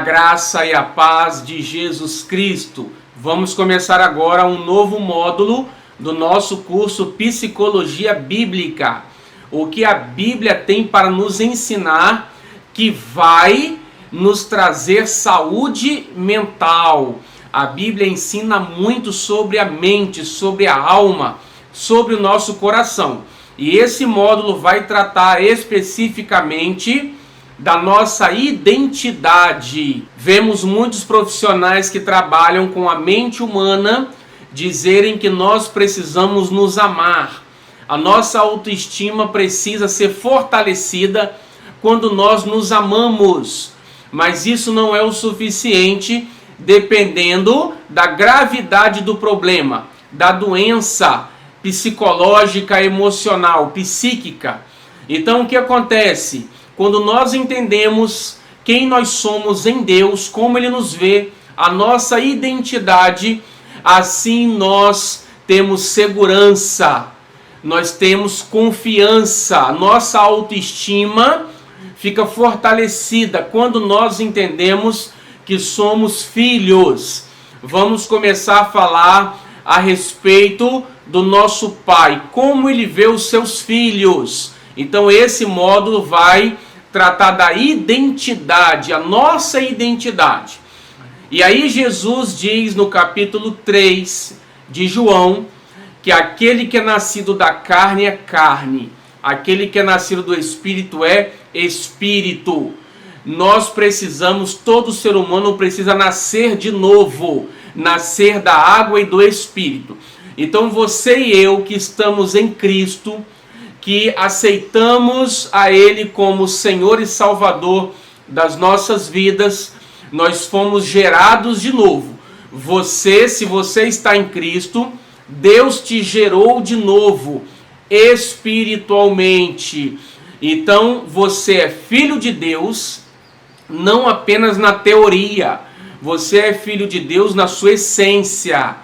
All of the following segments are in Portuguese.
graça e a paz de Jesus Cristo. Vamos começar agora um novo módulo do nosso curso Psicologia Bíblica. O que a Bíblia tem para nos ensinar que vai nos trazer saúde mental. A Bíblia ensina muito sobre a mente, sobre a alma, sobre o nosso coração. E esse módulo vai tratar especificamente da nossa identidade. Vemos muitos profissionais que trabalham com a mente humana dizerem que nós precisamos nos amar. A nossa autoestima precisa ser fortalecida quando nós nos amamos. Mas isso não é o suficiente, dependendo da gravidade do problema, da doença psicológica, emocional, psíquica. Então o que acontece? Quando nós entendemos quem nós somos em Deus, como Ele nos vê, a nossa identidade, assim nós temos segurança, nós temos confiança, nossa autoestima fica fortalecida quando nós entendemos que somos filhos. Vamos começar a falar a respeito do nosso Pai, como Ele vê os seus filhos. Então esse módulo vai tratar da identidade, a nossa identidade. E aí Jesus diz no capítulo 3 de João, que aquele que é nascido da carne é carne, aquele que é nascido do Espírito é Espírito. Nós precisamos, todo ser humano precisa nascer de novo, nascer da água e do Espírito. Então você e eu que estamos em Cristo, que aceitamos a Ele como Senhor e Salvador das nossas vidas, nós fomos gerados de novo. Você, se você está em Cristo, Deus te gerou de novo, espiritualmente. Então você é filho de Deus, não apenas na teoria. Você é filho de Deus na sua essência,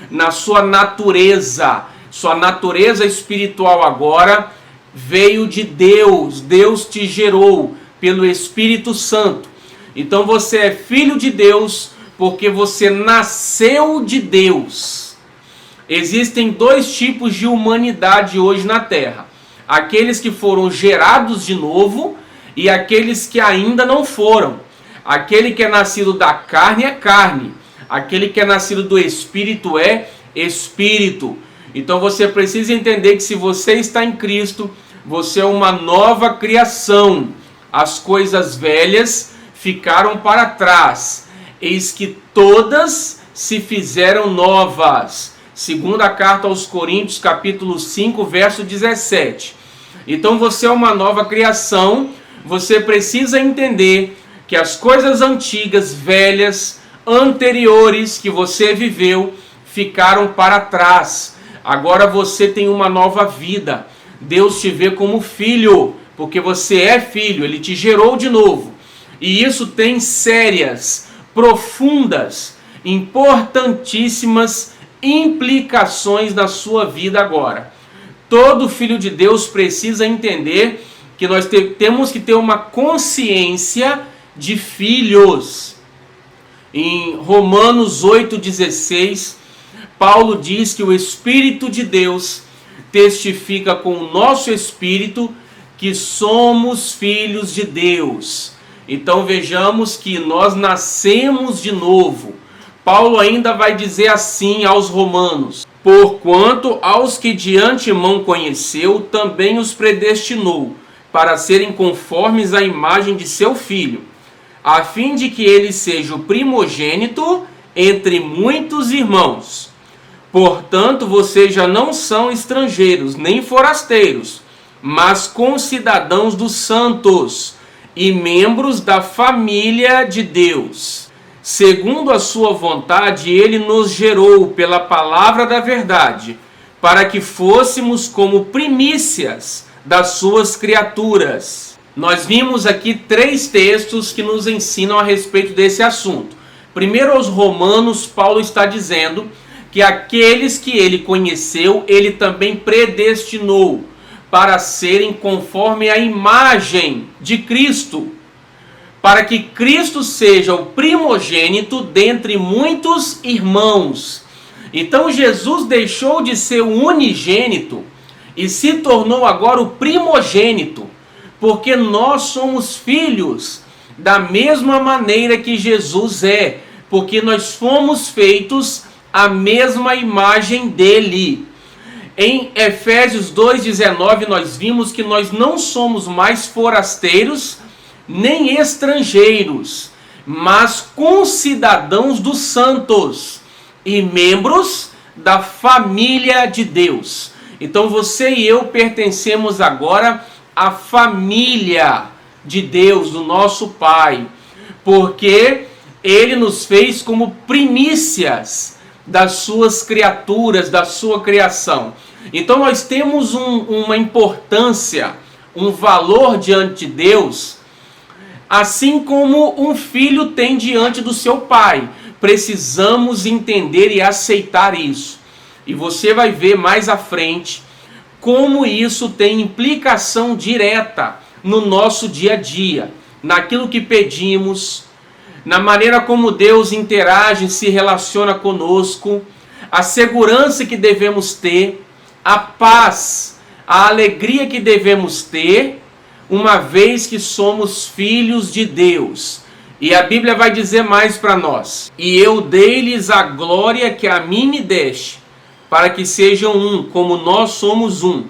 na sua natureza. Sua natureza espiritual agora veio de Deus. Deus te gerou pelo Espírito Santo. Então você é filho de Deus porque você nasceu de Deus. Existem dois tipos de humanidade hoje na Terra. Aqueles que foram gerados de novo e aqueles que ainda não foram. Aquele que é nascido da carne é carne. Aquele que é nascido do Espírito é Espírito. Então você precisa entender que se você está em Cristo, você é uma nova criação. As coisas velhas ficaram para trás. Eis que todas se fizeram novas. Segunda carta aos Coríntios, capítulo 5, verso 17. Então você é uma nova criação. Você precisa entender que as coisas antigas, velhas, anteriores que você viveu, ficaram para trás. Agora você tem uma nova vida. Deus te vê como filho, porque você é filho, Ele te gerou de novo. E isso tem sérias, profundas, importantíssimas implicações na sua vida agora. Todo filho de Deus precisa entender que nós temos que ter uma consciência de filhos. Em Romanos 8,16, Paulo diz que o Espírito de Deus testifica com o nosso espírito que somos filhos de Deus. Então vejamos que nós nascemos de novo. Paulo ainda vai dizer assim aos romanos: porquanto aos que de antemão conheceu, também os predestinou, para serem conformes à imagem de seu Filho, a fim de que ele seja o primogênito entre muitos irmãos. Portanto, vocês já não são estrangeiros, nem forasteiros, mas concidadãos dos santos e membros da família de Deus. Segundo a sua vontade, Ele nos gerou pela palavra da verdade, para que fôssemos como primícias das suas criaturas. Nós vimos aqui 3 textos que nos ensinam a respeito desse assunto. Primeiro, aos Romanos, Paulo está dizendo que aqueles que Ele conheceu, Ele também predestinou para serem conforme a imagem de Cristo. para que Cristo seja o primogênito dentre muitos irmãos. Então Jesus deixou de ser o unigênito e se tornou agora o primogênito, porque nós somos filhos da mesma maneira que Jesus é, porque nós fomos feitos à mesma imagem dele. Em Efésios 2,19 nós vimos que nós não somos mais forasteiros nem estrangeiros, mas concidadãos dos santos e membros da família de Deus. Então você e eu pertencemos agora à família de Deus, do nosso Pai, porque Ele nos fez como primícias das suas criaturas, da sua criação. Então nós temos uma importância, um valor diante de Deus, assim como um filho tem diante do seu pai. Precisamos entender e aceitar isso. E você vai ver mais à frente como isso tem implicação direta no nosso dia a dia, naquilo que pedimos, na maneira como Deus interage, se relaciona conosco, a segurança que devemos ter, a paz, a alegria que devemos ter, uma vez que somos filhos de Deus. E a Bíblia vai dizer mais para nós: e eu dei-lhes a glória que a mim me deste, para que sejam um, como nós somos um.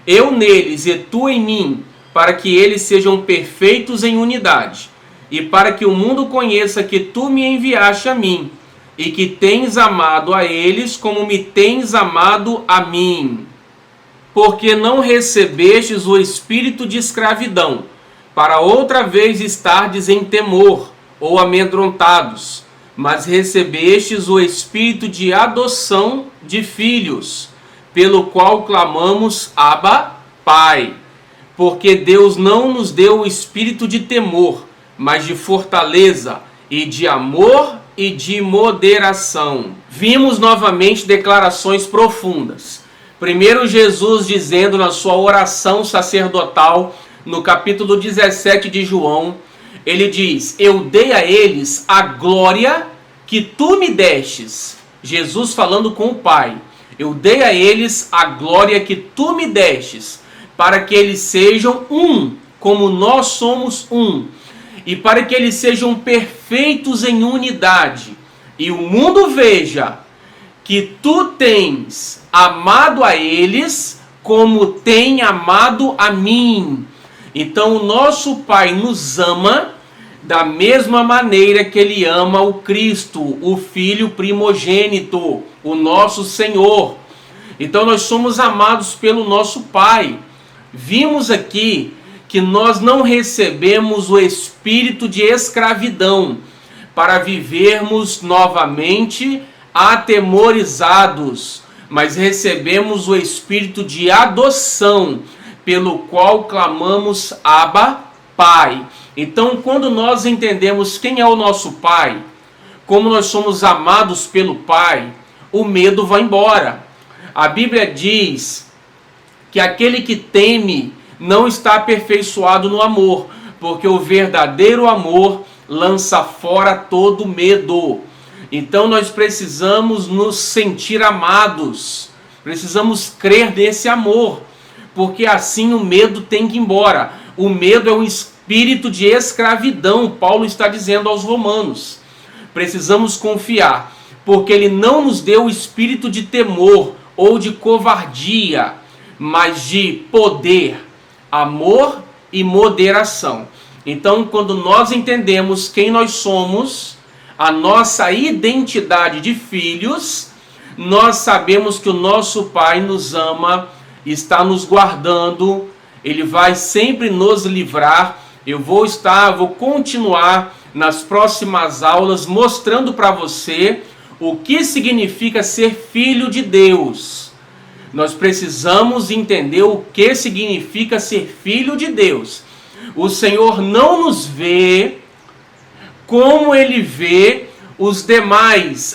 Eu neles e tu em mim, para que eles sejam perfeitos em unidade, e para que o mundo conheça que tu me enviaste a mim, e que tens amado a eles como me tens amado a mim. Porque não recebestes o espírito de escravidão, para outra vez estardes em temor ou amedrontados, mas recebestes o espírito de adoção de filhos, pelo qual clamamos, Abba, Pai. Porque Deus não nos deu o espírito de temor, mas de fortaleza e de amor e de moderação. Vimos novamente declarações profundas. Primeiro, Jesus dizendo na sua oração sacerdotal, no capítulo 17 de João, ele diz: eu dei a eles a glória que tu me destes. Jesus falando com o Pai: eu dei a eles a glória que tu me destes, para que eles sejam um, como nós somos um, e para que eles sejam perfeitos em unidade, e o mundo veja que tu tens amado a eles como tem amado a mim. Então o nosso Pai nos ama da mesma maneira que Ele ama o Cristo, o Filho primogênito, o nosso Senhor. Então nós somos amados pelo nosso Pai. Vimos aqui que nós não recebemos o espírito de escravidão para vivermos novamente atemorizados, mas recebemos o espírito de adoção, pelo qual clamamos, Abba, Pai. Então, quando nós entendemos quem é o nosso Pai, como nós somos amados pelo Pai, o medo vai embora. A Bíblia diz que aquele que teme não está aperfeiçoado no amor, porque o verdadeiro amor lança fora todo medo. Então nós precisamos nos sentir amados, precisamos crer nesse amor, porque assim o medo tem que ir embora. O medo é um espírito de escravidão, Paulo está dizendo aos romanos. Precisamos confiar, porque ele não nos deu o espírito de temor ou de covardia, mas de poder, amor e moderação. Então, quando nós entendemos quem nós somos, a nossa identidade de filhos, nós sabemos que o nosso Pai nos ama, está nos guardando, Ele vai sempre nos livrar. Eu vou continuar nas próximas aulas mostrando para você o que significa ser filho de Deus. Nós precisamos entender o que significa ser filho de Deus. O Senhor não nos vê como Ele vê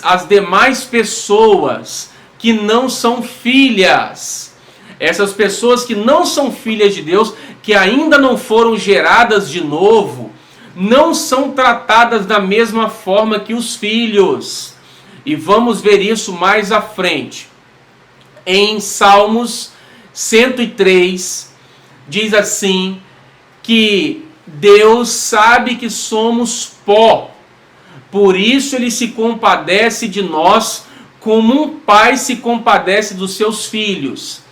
as demais pessoas que não são filhas. Essas pessoas que não são filhas de Deus, que ainda não foram geradas de novo, não são tratadas da mesma forma que os filhos. E vamos ver isso mais à frente. Em Salmos 103, diz assim, que Deus sabe que somos pó, por isso Ele se compadece de nós, como um pai se compadece dos seus filhos.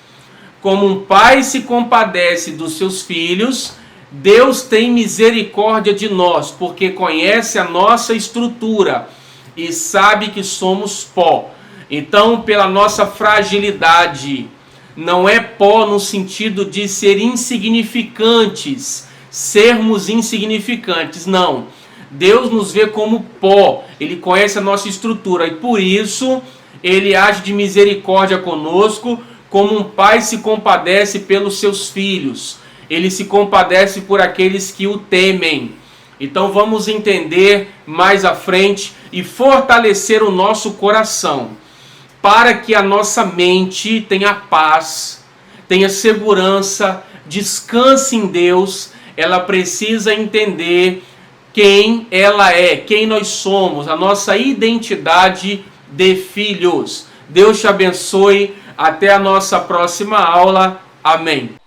Como um pai se compadece dos seus filhos, Deus tem misericórdia de nós, porque conhece a nossa estrutura e sabe que somos pó. Então, pela nossa fragilidade, não é pó no sentido de ser insignificantes, sermos insignificantes, não. Deus nos vê como pó, Ele conhece a nossa estrutura e por isso Ele age de misericórdia conosco, como um pai se compadece pelos seus filhos. Ele se compadece por aqueles que o temem. Então vamos entender mais à frente e fortalecer o nosso coração, para que a nossa mente tenha paz, tenha segurança, descanse em Deus. Ela precisa entender quem ela é, quem nós somos, a nossa identidade de filhos. Deus te abençoe. Até a nossa próxima aula. Amém.